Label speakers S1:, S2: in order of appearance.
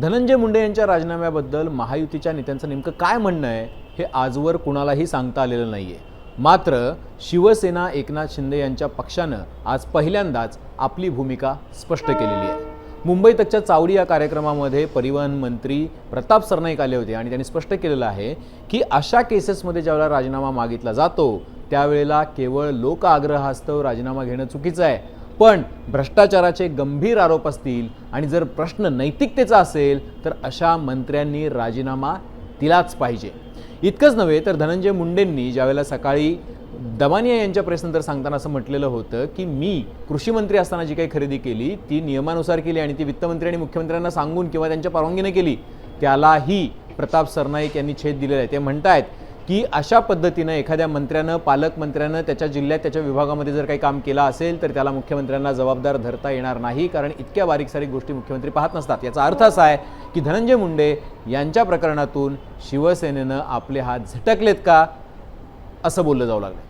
S1: धनंजय मुंडे यांच्या राजीनाम्याबद्दल महायुतीच्या नेत्यांचं नेमकं काय म्हणणं आहे हे आजवर कुणालाही सांगता आलेलं नाहीये। मात्र शिवसेना एकनाथ शिंदे यांच्या पक्षानं आज पहिल्यांदाच आपली भूमिका स्पष्ट केलेली आहे। मुंबई तकच्या चावडी या कार्यक्रमामध्ये परिवहन मंत्री प्रताप सरनाईक आले होते आणि त्यांनी स्पष्ट केलेलं आहे की अशा केसेसमध्ये ज्यावेळेला राजीनामा मागितला जातो त्यावेळेला केवळ लोक आग्रहास्तव राजीनामा घेणं चुकीचं आहे, पण भ्रष्टाचाराचे गंभीर आरोप असतील आणि जर प्रश्न नैतिकतेचा असेल तर अशा मंत्र्यांनी राजीनामा दिलाच पाहिजे। इतकंच नव्हे तर धनंजय मुंडेंनी ज्यावेळेला सकाळी दमानिया यांच्या प्रेसनंतर सांगताना असं म्हटलेलं होतं की मी कृषी मंत्री असताना जी काही खरेदी केली ती नियमानुसार केली आणि ती वित्तमंत्री आणि मुख्यमंत्र्यांना सांगून किंवा त्यांच्या परवानगीने केली, त्यालाही प्रताप सरनाईक यांनी छेद दिलेला आहे। ते म्हणतायत की अशा पद्धतीने एखाद्या मंत्र्यानं पालकमंत्र्यानं त्याच्या जिल्ह्यात त्याच्या विभागामध्ये जर काही काम केलं असेल तर त्याला मुख्यमंत्र्यांना जबाबदार धरता येणार नाही, कारण इतक्या बारीक सारीक गोष्टी मुख्यमंत्री पाहत नसतात। याचा अर्थ असा आहे की धनंजय मुंडे यांच्या प्रकरणातून शिवसेनेनं आपले हात झटकलेत का असं बोललं जाऊ लागलं।